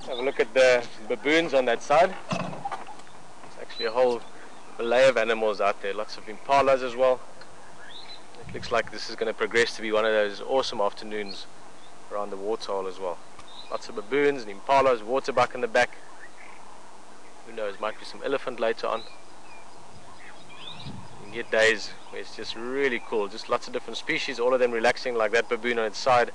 Have a look at the baboons on that side. There's actually a whole array of animals out there, lots of impalas as well. It looks like this is going to progress to be one of those awesome afternoons around the waterhole as well. Lots of baboons and impalas, waterbuck in the back. Who knows, might be some elephant later on. You can get days where it's just really cool, just lots of different species, all of them relaxing like that baboon on its side.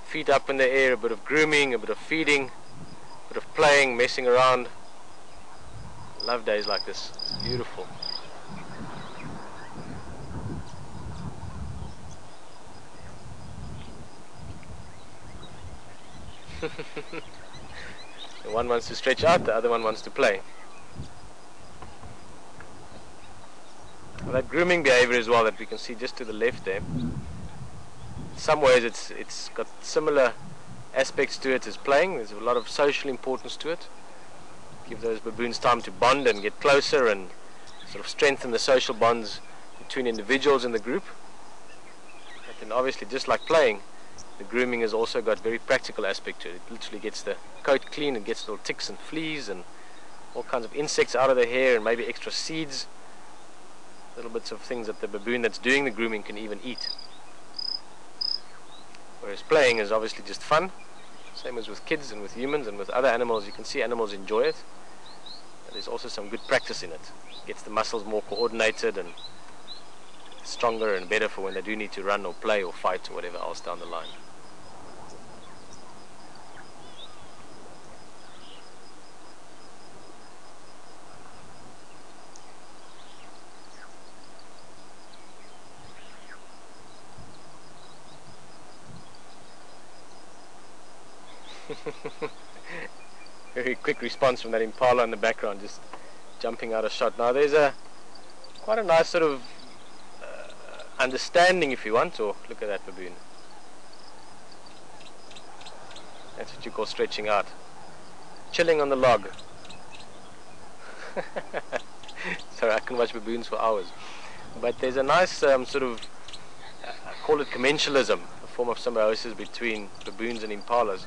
Feet up in the air, a bit of grooming, a bit of feeding, a bit of playing, messing around. Love days like this, it's beautiful. The one wants to stretch out, the other one wants to play. Well, that grooming behavior as well that we can see just to the left there. In some ways it's got similar aspects to it as playing. There's a lot of social importance to it. Give those baboons time to bond and get closer and sort of strengthen the social bonds between individuals in the group. But then obviously, just like playing, the grooming has also got very practical aspect to it. It literally gets the coat clean and gets little ticks and fleas and all kinds of insects out of the hair and maybe extra seeds. Little bits of things that the baboon that's doing the grooming can even eat. Whereas playing is obviously just fun. Same as with kids and with humans and with other animals. You can see animals enjoy it. But there's also some good practice in it. It gets the muscles more coordinated and stronger and better for when they do need to run or play or fight or whatever else down the line. Very quick response from that impala in the background, just jumping out of shot. Now there's quite a nice sort of understanding, if you want, or look at that baboon. That's what you call stretching out. Chilling on the log. Sorry, I can watch baboons for hours. But there's a nice sort of, I call it commensalism, a form of symbiosis between baboons and impalas.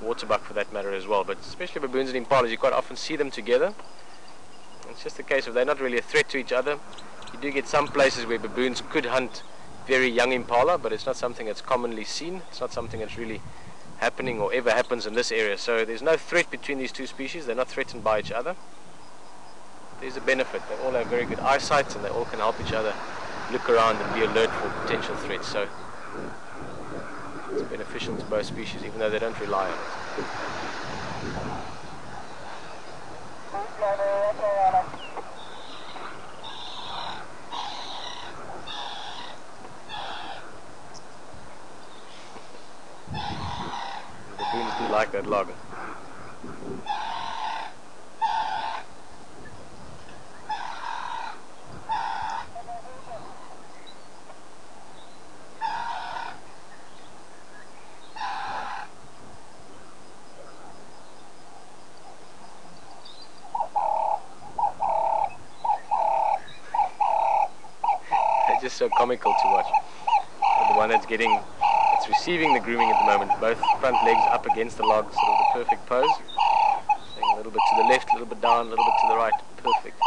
Waterbuck for that matter as well, but especially baboons and impalas, you quite often see them together. It's just a case of they're not really a threat to each other. You do get some places where baboons could hunt very young impala, but it's not something that's commonly seen. It's not something that's really happening or ever happens in this area. So there's no threat between these two species. They're not threatened by each other. There's a benefit. They all have very good eyesight and they all can help each other look around and be alert for potential threats. So it's beneficial to both species, even though they don't rely on it. The baboons do like that log. Just so comical to watch. And the one that's receiving the grooming at the moment, both front legs up against the log, sort of the perfect pose. Swing a little bit to the left, a little bit down, a little bit to the right, perfect.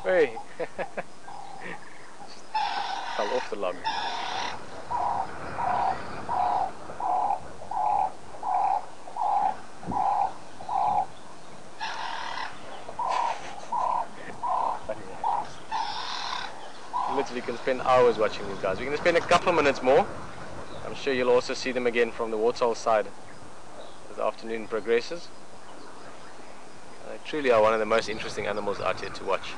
Hey! Fell off the log. Literally can spend hours watching these guys. We're going to spend a couple of minutes more. I'm sure you'll also see them again from the waterhole side as the afternoon progresses. They truly are one of the most interesting animals out here to watch.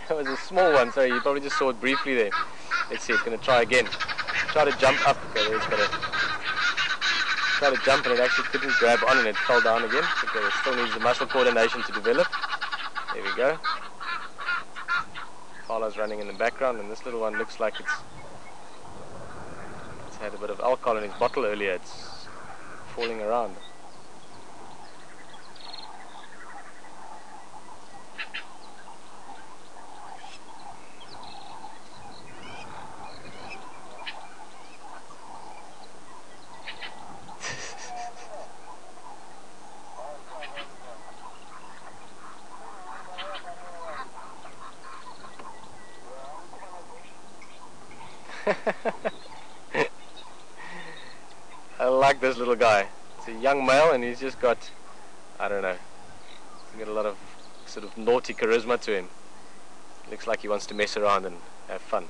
That was a small one, sorry, you probably just saw it briefly there. Let's see, it's going to try again. Try to jump up. Okay, there it's got to try to jump, and it actually couldn't grab on and it fell down again. Okay, it still needs the muscle coordination to develop. There we go. Impala's running in the background, and this little one looks like it's had a bit of alcohol in its bottle earlier. It's falling around. I like this little guy. It's a young male and he's just got, I don't know, he's got a lot of sort of naughty charisma to him. Looks like he wants to mess around and have fun.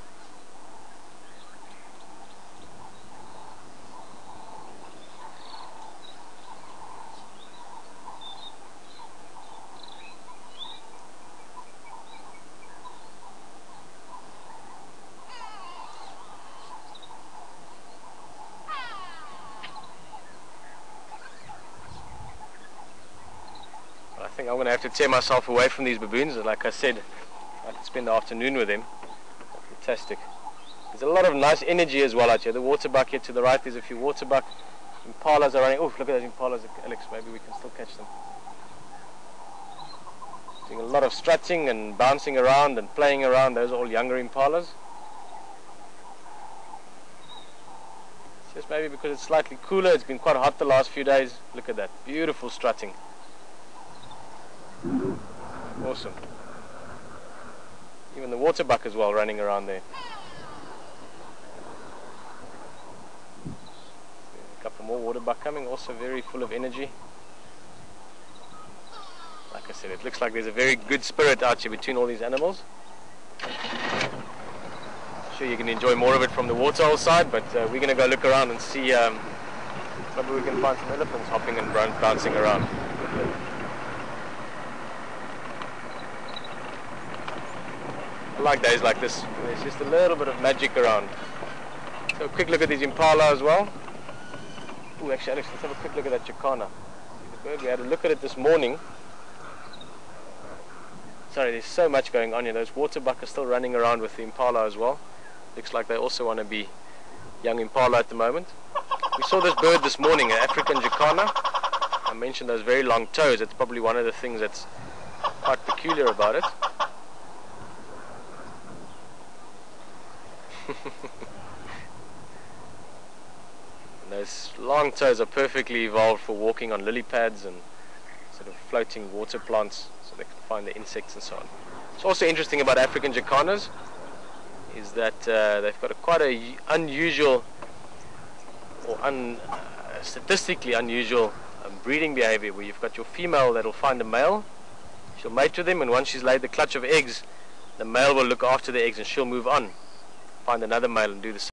I think I'm going to have to tear myself away from these baboons. Like I said, I could spend the afternoon with them. Fantastic. There's a lot of nice energy as well out here. The waterbuck here to the right, there's a few waterbuck. Impalas are running. Oh, look at those impalas, Alex. Maybe we can still catch them. Doing a lot of strutting and bouncing around and playing around. Those are all younger impalas. It's just maybe because it's slightly cooler. It's been quite hot the last few days. Look at that. Beautiful strutting. Awesome. Even the waterbuck as well running around there. A couple more waterbuck coming, also very full of energy. Like I said, it looks like there's a very good spirit out here between all these animals. I'm sure you can enjoy more of it from the waterhole side, but we're going to go look around and see maybe we can find some elephants hopping and bouncing around. I like days like this. There's just a little bit of magic around. So a quick look at these impala as well. Oh, actually, Alex, let's have a quick look at that jacana. The bird, we had a look at it this morning. Sorry, there's so much going on here. Those waterbuck are still running around with the impala as well. Looks like they also want to be young impala at the moment. We saw this bird this morning, an African jacana. I mentioned those very long toes. It's probably one of the things that's quite peculiar about it. Those long toes are perfectly evolved for walking on lily pads and sort of floating water plants, so they can find the insects and so on. What's also interesting about African jacanas is that they've got quite a unusual or statistically unusual breeding behavior, where you've got your female that'll find a male, she'll mate with him, and once she's laid the clutch of eggs, the male will look after the eggs and she'll move on, find another male and do the same.